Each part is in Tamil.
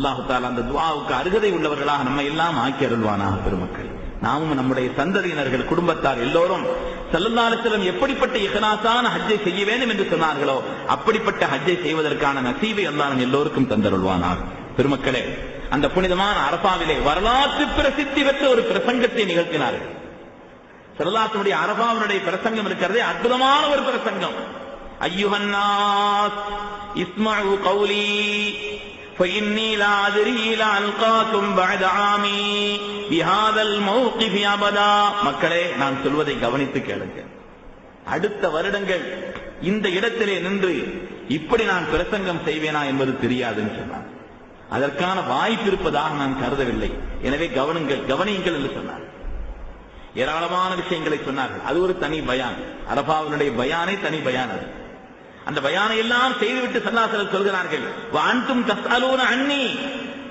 அல்லாஹு தஆலா அந்த துஆவுக்கு அருகதை உள்ளவர்களாக நம்ம எல்லாம் ஆக்கி அருள்வானாக. பெருமக்கள், நாமும் நம்முடைய சந்ததியினர்கள், குடும்பத்தார் எல்லோரும் ஸல்லல்லாஹு அலைஹி வஸல்லம் எப்படிப்பட்ட இஹ்லாஸான ஹஜ்ஜை செய்ய வேண்டும் என்று சொன்னார்களோ அப்படிப்பட்ட ஹஜ்ஜை செய்வதற்கான நசீபை அல்லாஹ் எல்லோருக்கும் தந்தருள்வானாக. பெருமக்களே, அந்த புனிதமான அரஃபாவிலே வரலாற்று பிரசித்தி பெற்ற ஒரு பிரசங்கத்தை நிகழ்த்தினார்கள். ஸல்லல்லாஹு அரஃபாவுடைய பிரசங்கம் இருக்கிறதே அற்புதமான ஒரு பிரசங்கம். அய்யுஹன் நாஸ் இஸ்மஉ கௌலி فإني لا أدري لا ألقاكم بعد عامي بهذا الموقف أبدا. மக்களே, நான் சொல்வதை கவனித்து கேளுங்க. அடுத்த வருடங்கள் இந்த இடத்திலே நின்று இப்படி நான் பிரசங்கம் செய்வேனா என்பது தெரியாதுன்னு சொன்னார். அதற்கான வாய்ப்பு இருப்பதாக நான் கருதவில்லை. எனவே கவனியுங்கள் என்று சொன்னார். ஏராளமான விஷயங்களை சொன்னார்கள். அது ஒரு தனி பயான். அரஃபாவினுடைய பயானே தனி பயான். அது அந்த பயானை எல்லாம் செய்துவிட்டு ஸல்லல்லாஹு அலைஹி வஸல்லம் சொல்கிறார்கள், வ அன்தும் தஸ்அலூன அன்னி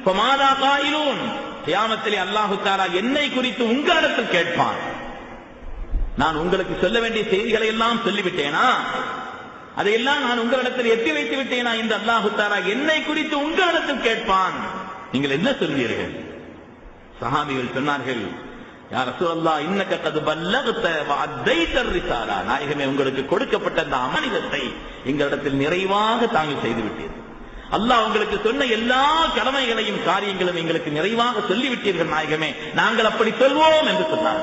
ஃபமாதா காயிலூன். கியாமத்திலே அல்லாஹ் தஆலா என்னை குறித்து உங்களிடத்தில் கேட்பான். நான் உங்களுக்கு சொல்ல வேண்டிய செய்திகளை எல்லாம் சொல்லிவிட்டேனா? அதையெல்லாம் நான் உங்களிடத்தில் எட்டி வைத்து விட்டேனா? இந்த அல்லாஹ் தஆலா என்னை குறித்து உங்களிடத்தில் கேட்பான். நீங்கள் என்ன சொல்வீர்கள்? சஹாபிகள் சொன்னார்கள், யா ரசூலல்லாஹ் இன்னக கத் பல்லகத வ அத்தைத ரிசாலா. நாயகமே, உங்களுக்கு கொடுக்கப்பட்ட அந்த அமானிதத்தை எங்களிடத்தில் நிறைவாக தாங்கள் செய்து விட்டீர்கள். அல்லாஹ் உங்களுக்கு சொன்ன எல்லா கடமைகளையும் காரியங்களும் எங்களுக்கு நிறைவாக சொல்லிவிட்டீர்கள் நாயகமே, நாங்கள் அப்படி சொல்வோம் என்று சொன்னார்.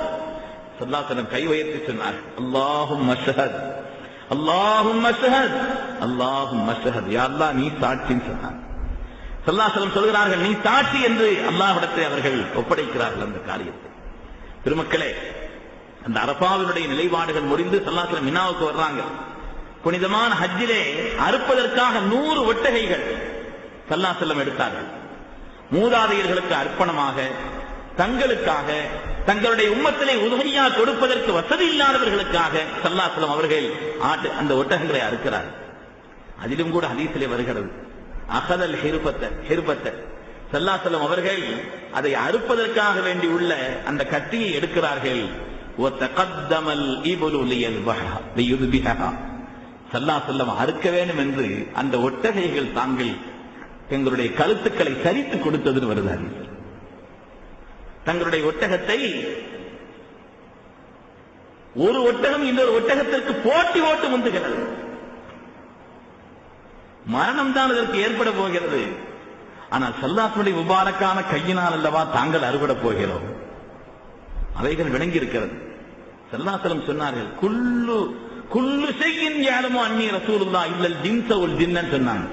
ஸல்லல்லாஹு அலைஹி வஸல்லம் கை உயர்த்தி சொன்னார், அல்லாஹும்ம ஷஹத் அல்லாஹும்ம ஷஹத் அல்லாஹும்ம ஷஹத். யா அல்லாஹ், நீ சாட்சின்னு சொன்னார். ஸல்லல்லாஹு அலைஹி வஸல்லம் சொல்கிறார்கள், நீ சாட்சி என்று அல்லாஹ்விடத்தை அவர்கள் ஒப்படைக்கிறார்கள் அந்த காரியத்தை. பெருமக்களே, அந்த அரஃபாவினுடைய நிலைப்பாடுகள் முடிந்து ஸல்லல்லாஹு அலைஹி வஸல்லம் மினாவுக்கு வர்றாங்க. புனிதமான ஹஜ்ஜிலே அறுப்பதற்காக 100 ஒட்டகைகள் ஸல்லல்லாஹு அலைஹி வஸல்லம் எடுத்தார்கள். மூதாதையர்களுக்கு அர்ப்பணமாக, தங்களுக்காக, தங்களுடைய உம்மத்திலே உதவியா கொடுப்பதற்கு வசதி இல்லாதவர்களுக்காக ஸல்லல்லாஹு அலைஹி வஸல்லம் அவர்கள் அந்த ஒட்டகங்களை அறுக்கிறார்கள். அதிலும் கூட ஹதீஸிலே வருகிறது, அகதல் ஹிர்பத்த. ஸல்லல்லாஹு அலைஹி வஸல்லம் அவர்கள் அதை அறுப்பதற்காக வேண்டி உள்ள அந்த கத்தியை எடுக்கிறார்கள். வதகத்தமல் இப்லு லியுத்பிஹா. ஸல்லல்லாஹு அலைஹி வஸல்லம் அறுக்க வேண்டும் என்று அந்த ஒட்டகைகள் தாங்கள் தங்களுடைய கழுத்துக்களை சரித்து கொடுத்தது வருது. தங்களுடைய ஒட்டகத்தை ஒரு ஒட்டகம் இன்னொரு ஒட்டகத்திற்கு போட்டி ஓட்டு முந்துகிறது. மரணம் தான் அதற்கு ஏற்பட போகிறது. ஆனால் ஸல்லல்லாஹு முபாரக்கான கையினால் அல்லவா தாங்கள் அறுபட போகிறோம். அவைகள் விளங்கி இருக்கிறது. ஸல்லல்லாஹு அலைஹி வஸல்லம் சொன்னார்கள், குல்லு ஷைஇன் யஅலமு அன்னி ரசூலுல்லாஹ் இல்லல் ஜின்ஸ வல் ஜின்னன் சொன்னாங்க.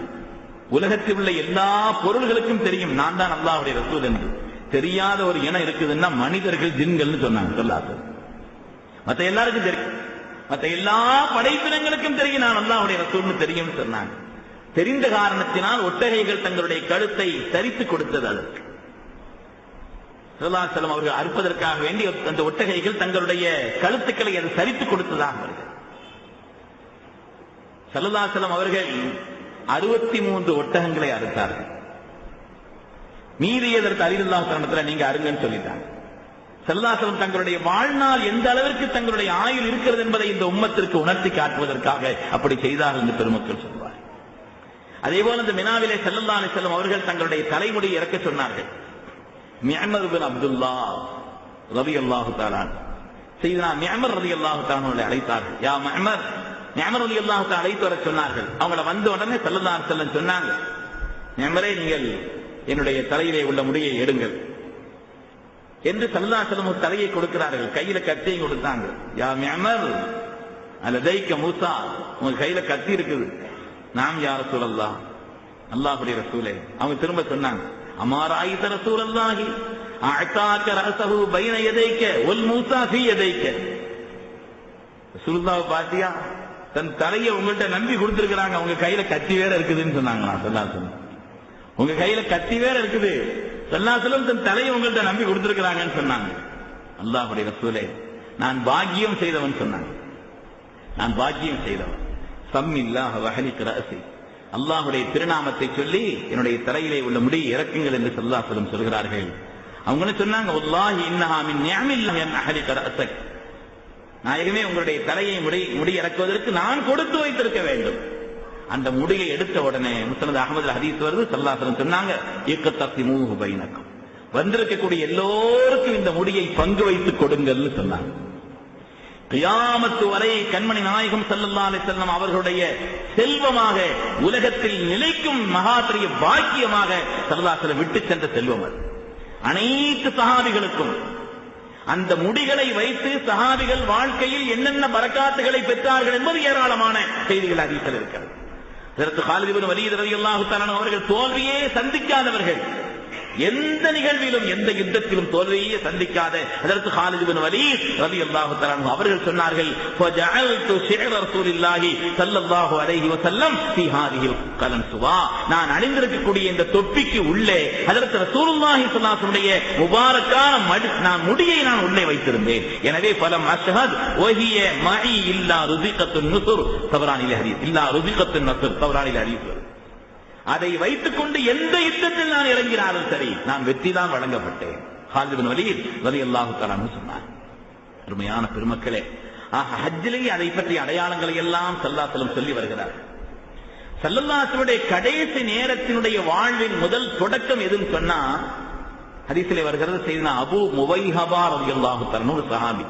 உலகத்தில் உள்ள எல்லா பொருள்களுக்கும் தெரியும் நான் தான் அல்லாஹ்வுடைய ரசூல் என்று. தெரியாத ஒரு இனம் இருக்குதுன்னா மனிதர்கள், ஜின்கள்னு சொன்னாங்க ஸல்லல்லாஹு அலைஹி வஸல்லம். மற்ற எல்லாருக்கும் தெரியும், மற்ற எல்லா படைப்பினங்களுக்கும் தெரியும் நான் அல்லாஹ்வுடைய ரசூல்னு தெரியும்னு சொன்னாங்க. தெரிந்த காரணத்தினால் ஒட்டகைகள் தங்களுடைய கழுத்தை சரித்து கொடுத்தது. அதற்கு ஸல்லல்லாஹு அலைஹி வஸல்லம் அவர்கள் அறுப்பதற்காக வேண்டி அந்த ஒட்டகைகள் தங்களுடைய கழுத்துக்களை அது சரித்து கொடுத்ததாக வருகிறது. ஸல்லல்லாஹு அலைஹி வஸல்லம் அவர்கள் 63 ஒட்டகங்களை அறுத்தார்கள். மீதி அதற்கு அலிரல்லாஹு தஆலா நீங்க அருங்கன்னு சொல்லிட்டாங்க. ஸல்லல்லாஹு அலைஹி வஸல்லம் தங்களுடைய வாழ்நாள் எந்த அளவிற்கு தங்களுடைய ஆயுள் இருக்கிறது என்பதை இந்த உம்மத்திற்கு உணர்த்தி காட்டுவதற்காக அப்படி செய்தார்கள் என்று பெருமக்கள் சொல்வார். அதேபோல இந்த மினாவிலே ஸல்லல்லாஹு அலைஹி வஸல்லம் அவர்கள் தங்களுடைய தலைமுடி இறக்க சொன்னார்கள். மிஅமர் பின் அப்துல்லாஹ் ரலியல்லாஹு தஆலா சையதுனா மிஅமர் ரலியல்லாஹு தஆலா அழைத்தார்கள். யா மிஅமர் ரலியல்லாஹு தஆலா அழைத்து வர சொன்னார்கள். அவங்கள வந்த உடனே ஸல்லல்லாஹு அலைஹி வஸல்லம் சொன்னாங்க, மிஅமரே, நீங்கள் என்னுடைய தலையிலே உள்ள முடியை எடுங்கள் என்று ஸல்லல்லாஹு அலைஹி வஸல்லம் தலையை கொடுக்கிறார்கள். கையில கத்தியை கொடுத்தாங்க. யா மிஅமர் அலதைக்க மூசா, உங்க கையில கத்தி இருக்குது. நாம் யா ரசூலல்லாஹ், அல்லாஹ்வுடைய ரசூலே. அவங்க திரும்ப சொன்னாங்க, அமாராயித ரசூலல்லாஹி அஅதாக ரஸஹு பைன யதைக்க வல் மூசா ஃபீ யதைக்க. ரசூலுல்லாஹ் பாத்தியா, தன் தலையை உங்கள்கிட்ட நம்பி கொடுத்திருக்கிறாங்க, உங்க கையில கத்தி வேற இருக்குதுன்னு சொன்னாங்க. ஸல்லல்லாஹு அலைஹி வஸல்லம் உங்க கையில கத்தி வேற இருக்குது, ஸல்லல்லாஹு அலைஹி வஸல்லம் தன் தலையை உங்கள்கிட்ட நம்பி கொடுத்திருக்கிறாங்கன்னு சொன்னாங்க. அல்லாஹ்வுடைய ரசூலே, நான் பாக்கியம் செய்தவன் சொன்னாங்க. நான் பாக்கியம் செய்தவன். சம்மில்லாஹ வஹலிக் ரஅஸி, அல்லாஹ்வுடைய திருநாமத்தை சொல்லி என்னுடைய தலையிலே உள்ள முடி இறக்குங்கள் என்று ஸல்லல்லாஹு அலைஹி வஸல்லம் சொல்கிறார்கள். அவங்க சொன்னாங்க, வல்லாஹி இன்னஹா மின் நிஅமில்லாஹி அன் அஹலிக ரஅஸக். நாயகமே, உங்களுடைய தலையை முடி இறக்குவதற்கு நான் கொடுத்து வைத்திருக்க வேண்டும். அந்த முடியை எடுத்த உடனே முஸ்னத் அஹ்மதுல ஹதீஸ் வருது, ஸல்லல்லாஹு அலைஹி வஸல்லம் சொன்னாங்க, இக்தஸிமூஹு பைனக்கும், வந்திருக்கக்கூடிய எல்லோருக்கும் இந்த முடியை பங்கு வைத்துக் கொடுங்கள்னு சொன்னாங்க. கியாமத்து வரை கண்மணி நாயகம் ஸல்லல்லாஹு அலைஹி வஸல்லம் அவர்களுடைய செல்வமாக உலகத்தில் நிலைக்கும் மகாபெரிய பாக்கியமாக ஸல்லல்லாஹு அலைஹி வஸல்லம் விட்டு சென்ற செல்வம் அது. அனைத்து சஹாபிகளுக்கும் அந்த முடிகளை வைத்து சஹாபிகள் வாழ்க்கையில் என்னென்ன பரக்காத்துகளை பெற்றார்கள் என்பது ஏராளமான செய்திகள் ஹதீஸில் இருக்கிறது. ஹஜ்ரத் காலித் இப்னு வலீத் ரலியல்லாஹு தஆலா அவர்கள் தோல்வியே சந்திக்காதவர்கள், எந்த நிகழ்விலும் எந்த யுத்தத்திலும் தோல்வியே சந்திக்காத ஹஜ்ரத் காலித் இப்னு வலீத் ரலியல்லாஹு தஆலா அவர்கள் சொன்னார்கள், ஃபஜஅல்து ஷி'r ரசூலில்லாஹி ஸல்லல்லாஹு அலைஹி வஸல்லம் ஃபீ ஹாதிஹில் கலன்சுவா, நான் அணிந்திருக்கக்கூடிய இந்த தொப்பிக்கு உள்ளே ஹஜ்ரத் ரசூலுல்லாஹி ஸல்லல்லாஹு அலைஹி வஸல்லம் முபாரக்கான முடியை நான் உள்ளே வைத்திருந்தேன். எனவே ஃபலம் அஷ்ஹத் வஹிய மஇ இல்லா ருஸிகத்துன் நுஸ்ர், தபரானில் ஹதீஸ், இல்லா ருஸிகத்துன் நஸ்ர், தபரானில் ஹதீஸ். அதை வைத்துக் கொண்டு எந்த யுத்தத்தில் நான் இறங்கினாலும் சரி, நான் வெற்றி தான் வழங்கப்பட்டேன். காலித் இப்னு வலீத் ரலியல்லாஹு தஆலா சொன்னார். அருமையான பெருமக்களே, ஹஜ்ஜிலேயே அதை பற்றிய அடையாளங்களை எல்லாம் ஸல்லல்லாஹு அலைஹி வஸல்லம் சொல்லி வருகிறார். ஸல்லல்லாஹு அலைஹி வஸல்லம் கடைசி நேரத்தினுடைய வாழ்வின் முதல் தொடக்கம் எதுன்னு சொன்னா, ஹதீஸிலே வருகிறது, சையதுனா அபூ முவைஹபா ரலியல்லாஹு தஆலா ஒரு சஹாபி.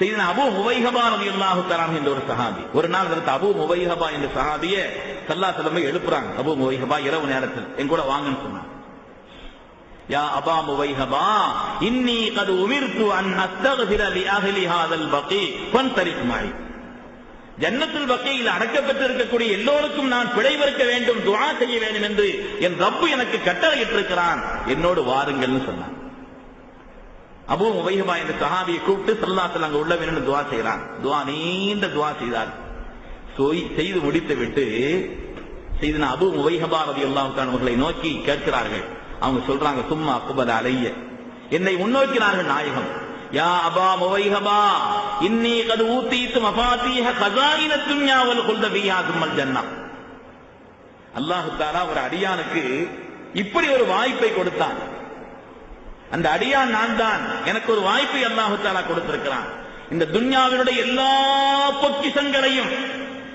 சையதுனா அபூ முவைஹபா ரலியல்லாஹு தஆலா என்ற ஒரு சஹாபி, ஒரு நாள் ஹஜ்ரத் அபூ முவைஹபா என்ற சஹாபியை ஸல்லல்லாஹு அலைஹி வஸல்லம் எழுப்புறாங்க. அபூ முவைஹபா இரவு நேரத்தில் என் கூட வாங்கன்னு சொன்னாங்க. யா அபா முவைஹபா இன்னி கத் உமிர்து அன் அஸ்தக்ஃபிர லி அஹ்லி ஹாதல் பகீ ஃபன்தரிக் மஇ, ஜன்னத்துல் பகீயில் அடக்கப்பட்டிருக்கக்கூடிய எல்லோருக்கும் நான் பிழை பொறுக்க வேண்டும், துஆ செய்ய வேண்டும் என்று என் ரப்பு எனக்கு கட்டளையிட்டிருக்கிறான், என்னோடு வாருங்கள்னு சொன்னாங்க. அபூ முவைஹபா என்ற சஹாபியை கூப்பிட்டு ஸல்லல்லாஹு அலைஹி வஸல்லம் அங்க உள்ள வேணும்னு துஆ செய்யறான். நீண்ட துஆ செய்தார். செய்து முடித்து விட்டு சையதுனா அபூ முவைஹபா ரலியல்லாஹு தஆலா அவர்களை நோக்கி கேட்கிறார்கள். அவங்க சொல்றாங்க, சும்மா அக்பல அலைய, என்னை முன்னோக்கினார்கள் நாயகம். யா அபா முவைஹபா இன்னி கத் ஊதீது மஃபாத்தீஹ கஸாயினத் துன்யா வல் குல்த ஃபீஹா சும்மல் ஜன்னah. அல்லாஹ் தஆலா ஒரு அடியானுக்கு இப்படி ஒரு வாய்ப்பை கொடுத்தான். அந்த அடியான் நான் தான், எனக்கு ஒரு வாய்ப்பை அல்லாஹ் தஆலா கொடுத்திருக்கிறான். இந்த துன்யாவினுடைய எல்லா பொக்கிஷங்களையும்,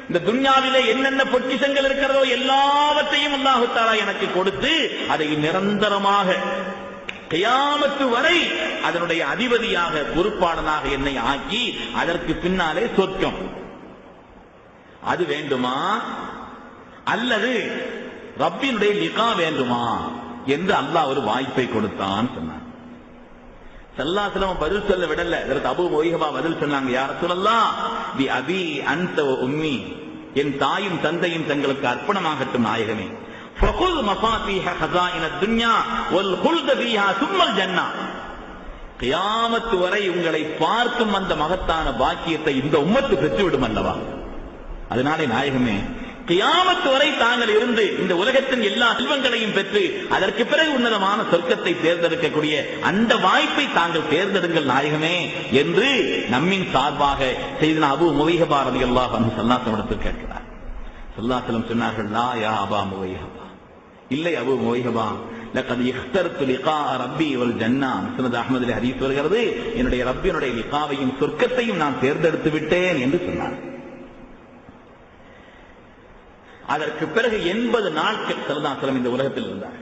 இந்த துன்யாவிலே என்னென்ன பொக்கிஷங்கள் இருக்கிறதோ எல்லாவற்றையும் அல்லாஹ் தஆலா எனக்கு கொடுத்து அதை நிரந்தரமாக கியாமத்து வரை அதனுடைய அதிபதியாக பொறுப்பாளனாக என்னை ஆக்கி அதற்கு பின்னாலே சொர்க்கம், அது வேண்டுமா அல்லது ரப்பினுடைய லிகா வேண்டுமா என்று அல்லாஹ் ஒரு வாய்ப்பை கொடுத்தான் சொன்னான். ஸல்லல்லாஹு அலைஹி வஸல்லம் பதில் சொல்ல விடல. ஹஜ்ரத் அபூ முவைஹபா பதில் சொன்னாங்க, யா ரசூலல்லாஹ் பி அபி அன்த வ உம்மி, என் தாயும் தந்தையும் தங்களுக்கு அர்ப்பணமாகட்டும் நாயகமே. ஃபகுல் மஃபாத்தீஹ ஹஸாயினத் துன்யா வல் குல்த ஃபீஹா சும்மல் ஜன்னah, கியாமத் வரை உங்களை பார்க்கும் அந்த மகத்தான பாக்கியத்தை இந்த உம்மத்து பெற்றுவிடும் அல்லவா. அதனாலே நாயகமே, கியாமத் வரை தாங்கள் இருந்து இந்த உலகத்தின் எல்லா செல்வங்களையும் பெற்று அதற்கு பிறகு உன்னதமான சொர்க்கத்தை தேர்ந்தெடுக்கக்கூடிய அந்த வாய்ப்பை தாங்கள் தேர்ந்தெடுங்கள் நாயகமே என்று நம்மின் சார்பாக சையதுனா அபூ முவைஹபா ரலியல்லாஹு அன்ஹு ஸல்லல்லாஹு அலைஹி வஸல்லம் கேட்கிறார். ஸல்லல்லாஹு அலைஹி வஸல்லம் சொன்னார்கள், லா யா அபா முவைஹபா, இல்லை அபூ முவைஹபா, லகத் இக்தர்து லிகா ரப்பி வல் ஜன்னah, முஸ்னத் அஹ்மதிலே ஹதீஸ் வருகிறது, என்னுடைய ரப்பினுடைய லிகாவையும் சொர்க்கத்தையும் நான் தேர்ந்தெடுத்து விட்டேன் என்று சொன்னார். அதற்கு பிறகு 80 நாட்கள் ஸல்லல்லாஹு அலைஹி வஸல்லம் இந்த உலகத்தில் இருந்தார்.